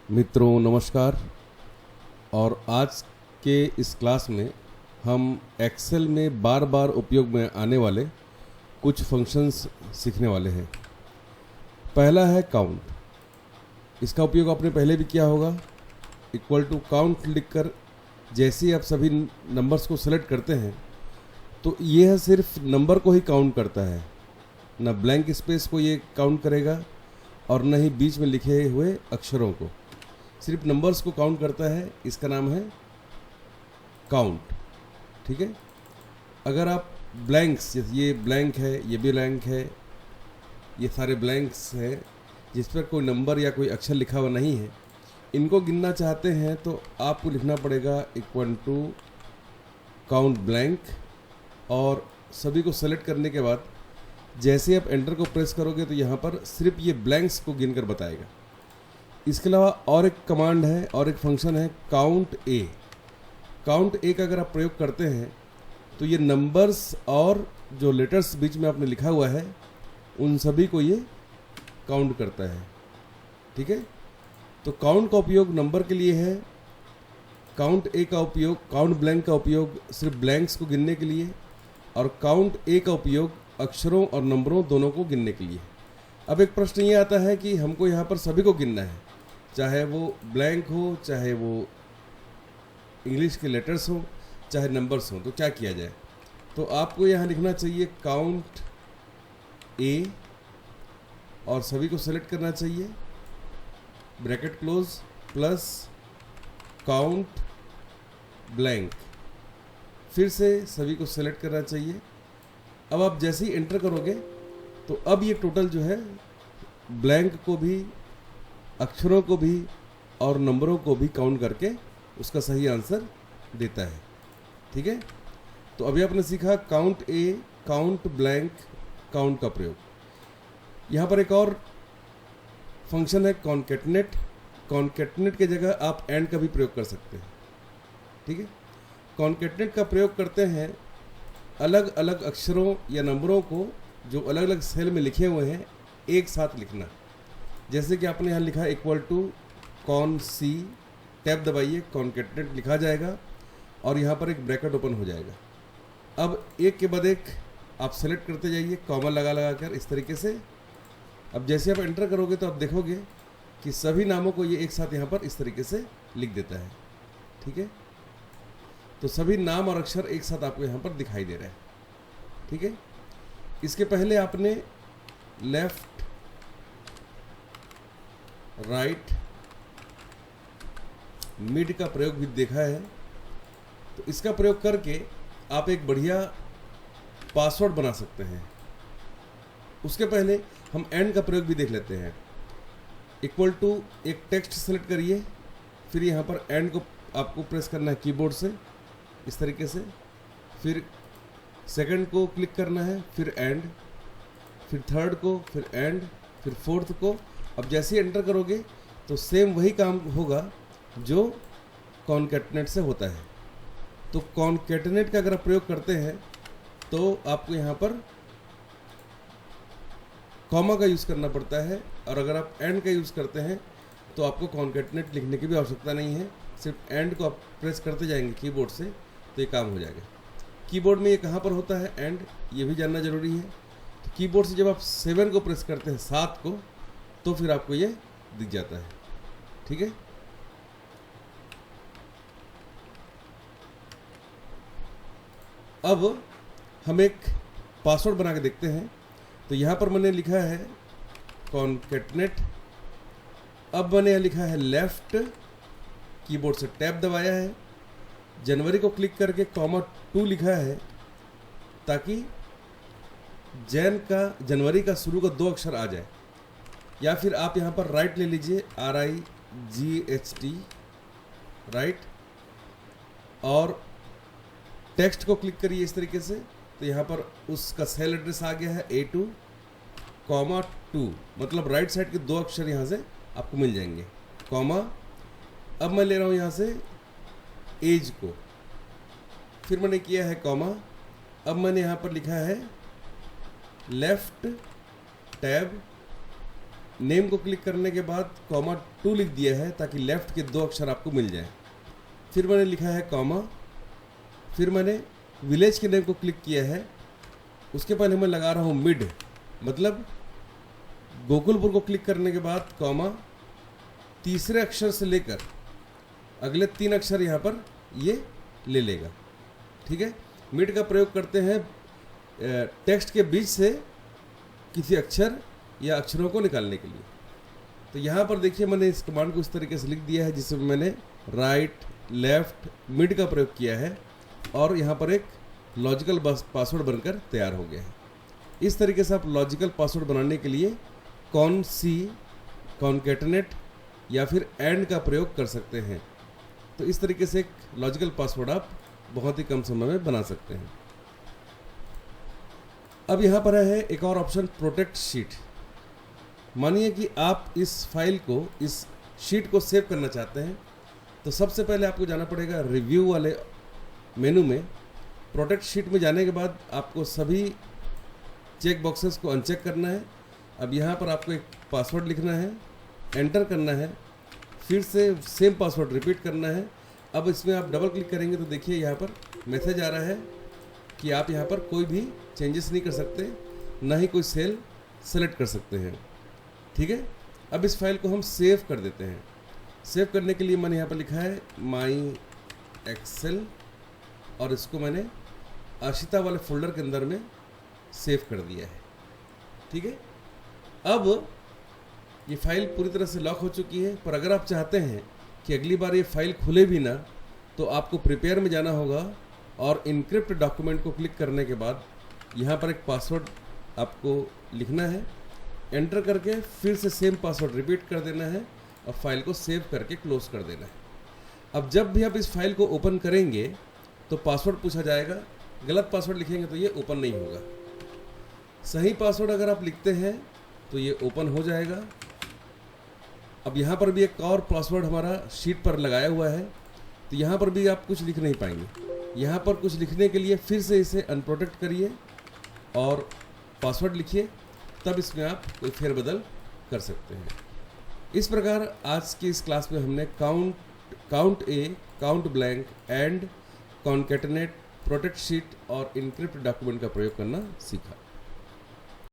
मित्रों नमस्कार। और आज के इस क्लास में हम एक्सेल में बार बार उपयोग में आने वाले कुछ फंक्शंस सीखने वाले हैं। पहला है काउंट। इसका उपयोग आपने पहले भी किया होगा। इक्वल टू काउंट लिखकर जैसे ही आप सभी नंबर्स को सेलेक्ट करते हैं तो यह सिर्फ नंबर को ही काउंट करता है, न ब्लैंक स्पेस को ये काउंट करेगा और न ही बीच में लिखे हुए अक्षरों को। सिर्फ नंबर्स को काउंट करता है। इसका नाम है काउंट। ठीक है। अगर आप ब्लैंक्स, ये ब्लैंक है, ये भी ब्लैंक है, ये सारे ब्लैंक्स हैं जिस पर कोई नंबर या कोई अक्षर लिखा हुआ नहीं है, इनको गिनना चाहते हैं तो आपको लिखना पड़ेगा इक्वल टू काउंट ब्लैंक। और सभी को सेलेक्ट करने के बाद जैसे आप एंटर को प्रेस करोगे तो यहाँ पर सिर्फ ये ब्लैंक्स को गिनकर बताएगा। इसके अलावा और एक कमांड है और एक फंक्शन है काउंट ए। काउंट ए का अगर आप प्रयोग करते हैं तो ये नंबर्स और जो लेटर्स बीच में आपने लिखा हुआ है उन सभी को ये काउंट करता है। ठीक है। तो काउंट का उपयोग नंबर के लिए है, काउंट ए का उपयोग, काउंट ब्लैंक का उपयोग सिर्फ ब्लैंक्स को गिनने के लिए, और काउंट ए का उपयोग अक्षरों और नंबरों दोनों को गिनने के लिए। अब एक प्रश्न ये आता है कि हमको यहाँ पर सभी को गिनना है, चाहे वो ब्लैंक हो, चाहे वो इंग्लिश के लेटर्स हो, चाहे नंबर्स हो, तो क्या किया जाए। तो आपको यहाँ लिखना चाहिए काउंट ए और सभी को सेलेक्ट करना चाहिए, bracket close plus count blank, फिर से सभी को सेलेक्ट करना चाहिए। अब आप जैसे ही एंटर करोगे तो अब ये टोटल जो है ब्लैंक को भी, अक्षरों को भी और नंबरों को भी काउंट करके उसका सही आंसर देता है। ठीक है। तो अभी आपने सीखा काउंट ए, काउंट ब्लैंक, काउंट का प्रयोग। यहाँ पर एक और फंक्शन है कॉन्केटनेट। कॉन्केटनेट की जगह आप एंड का भी प्रयोग कर सकते हैं। ठीक है। कॉन्केटनेट का प्रयोग करते हैं अलग अलग अक्षरों या नंबरों को जो अलग अलग सेल में लिखे हुए हैं एक साथ लिखना। जैसे कि आपने यहाँ लिखा इक्वल टू कॉन सी, टैब दबाइए, कॉन्केटनेट लिखा जाएगा और यहाँ पर एक ब्रैकेट ओपन हो जाएगा। अब एक के बाद एक आप सेलेक्ट करते जाइए कॉमा लगा लगा कर इस तरीके से। अब जैसे आप एंटर करोगे तो आप देखोगे कि सभी नामों को ये एक साथ यहाँ पर इस तरीके से लिख देता है। ठीक है। तो सभी नाम और अक्षर एक साथ आपको यहाँ पर दिखाई दे रहे हैं। ठीक है। इसके पहले आपने लेफ्ट, राइट, मिड का प्रयोग भी देखा है। तो इसका प्रयोग करके आप एक बढ़िया पासवर्ड बना सकते हैं। उसके पहले हम एंड का प्रयोग भी देख लेते हैं। इक्वल टू एक टेक्स्ट सेलेक्ट करिए, फिर यहाँ पर एंड को आपको प्रेस करना है कीबोर्ड से इस तरीके से, फिर सेकंड को क्लिक करना है, फिर एंड, फिर थर्ड को, फिर एंड, फिर फोर्थ को। अब जैसे ही एंटर करोगे तो सेम वही काम होगा जो कॉन्केटनेट से होता है। तो कॉन्केटनेट का अगर आप प्रयोग करते हैं तो आपको यहाँ पर कॉमा का यूज़ करना पड़ता है, और अगर आप एंड का यूज़ करते हैं तो आपको कॉन्केटनेट लिखने की भी आवश्यकता नहीं है। सिर्फ एंड को आप प्रेस करते जाएंगे कीबोर्ड से तो ये काम हो जाएगा। कीबोर्ड में ये कहाँ पर होता है एंड, ये भी जानना जरूरी है। तो कीबोर्ड से जब आप 7 को प्रेस करते हैं, 7 को, तो फिर आपको ये दिख जाता है। ठीक है। अब हम एक पासवर्ड बना के देखते हैं। तो यहाँ पर मैंने लिखा है कॉन्केटनेट। अब मैंने यहाँ लिखा है लेफ्ट, कीबोर्ड से टैब दबाया है, जनवरी को क्लिक करके कॉमा 2 लिखा है ताकि जनवरी का शुरू का 2 अक्षर आ जाए। या फिर आप यहाँ पर राइट ले लीजिए, RIGHT, राइट, और टेक्स्ट को क्लिक करिए इस तरीके से। तो यहाँ पर उसका सेल एड्रेस आ गया है A2, 2, मतलब राइट साइड के 2 अक्षर यहाँ से आपको मिल जाएंगे, कॉमा। अब मैं ले रहा हूँ यहाँ से एज को, फिर मैंने किया है कॉमा। अब मैंने यहाँ पर लिखा है लेफ्ट टैब नेम को क्लिक करने के बाद कॉमा 2 लिख दिया है ताकि लेफ्ट के 2 अक्षर आपको मिल जाए। फिर मैंने लिखा है कॉमा, फिर मैंने विलेज के नेम को क्लिक किया है, उसके पहले मैं लगा रहा हूँ मिड, मतलब गोकुलपुर को क्लिक करने के बाद कॉमा, तीसरे अक्षर से लेकर अगले 3 अक्षर यहाँ पर ये ले लेगा। ठीक है, मिड का प्रयोग करते हैं टेक्स्ट के बीच से किसी अक्षर या अक्षरों को निकालने के लिए। तो यहाँ पर देखिए मैंने इस कमांड को इस तरीके से लिख दिया है जिसमें मैंने राइट, लेफ्ट, मिड का प्रयोग किया है और यहाँ पर एक लॉजिकल पासवर्ड बनकर तैयार हो गया है। इस तरीके से आप लॉजिकल पासवर्ड बनाने के लिए कॉन्सी, कॉन्केटनेट या फिर एंड का प्रयोग कर सकते हैं। तो इस तरीके से एक लॉजिकल पासवर्ड आप बहुत ही कम समय में बना सकते हैं। अब यहाँ पर है एक और ऑप्शन, प्रोटेक्ट शीट। मानिए कि आप इस फाइल को, इस शीट को सेव करना चाहते हैं, तो सबसे पहले आपको जाना पड़ेगा रिव्यू वाले मेनू में। प्रोटेक्ट शीट में जाने के बाद आपको सभी चेक बॉक्सेस को अनचेक करना है। अब यहाँ पर आपको एक पासवर्ड लिखना है, एंटर करना है, फिर से सेम पासवर्ड रिपीट करना है। अब इसमें आप डबल क्लिक करेंगे तो देखिए यहाँ पर मैसेज आ रहा है कि आप यहाँ पर कोई भी चेंजेस नहीं कर सकते, ना ही कोई सेल सेलेक्ट कर सकते हैं। ठीक है, अब इस फाइल को हम सेव कर देते हैं। सेव करने के लिए मैंने यहाँ पर लिखा है माई एक्सेल और इसको मैंने आशिता वाले फोल्डर के अंदर में सेव कर दिया है। ठीक है, अब ये फाइल पूरी तरह से लॉक हो चुकी है, पर अगर आप चाहते हैं कि अगली बार ये फाइल खुले भी ना, तो आपको प्रिपेयर में जाना होगा और इनक्रिप्ट डॉक्यूमेंट को क्लिक करने के बाद यहाँ पर एक पासवर्ड आपको लिखना है, एंटर करके फिर से सेम पासवर्ड रिपीट कर देना है और फाइल को सेव करके क्लोज कर देना है। अब जब भी आप इस फाइल को ओपन करेंगे तो पासवर्ड पूछा जाएगा, गलत पासवर्ड लिखेंगे तो ये ओपन नहीं होगा। सही पासवर्ड अगर आप लिखते हैं तो ये ओपन हो जाएगा। अब यहाँ पर भी एक और पासवर्ड हमारा शीट पर लगाया हुआ है, तो यहाँ पर भी आप कुछ लिख नहीं पाएंगे। यहाँ पर कुछ लिखने के लिए फिर से इसे अनप्रोटेक्ट करिए और पासवर्ड लिखिए, तब इसमें आप कोई फेरबदल कर सकते हैं। इस प्रकार आज की इस क्लास में हमने count A, count blank, and, concatenate, protect sheet और इनक्रिप्ट डॉक्यूमेंट का प्रयोग करना सीखा।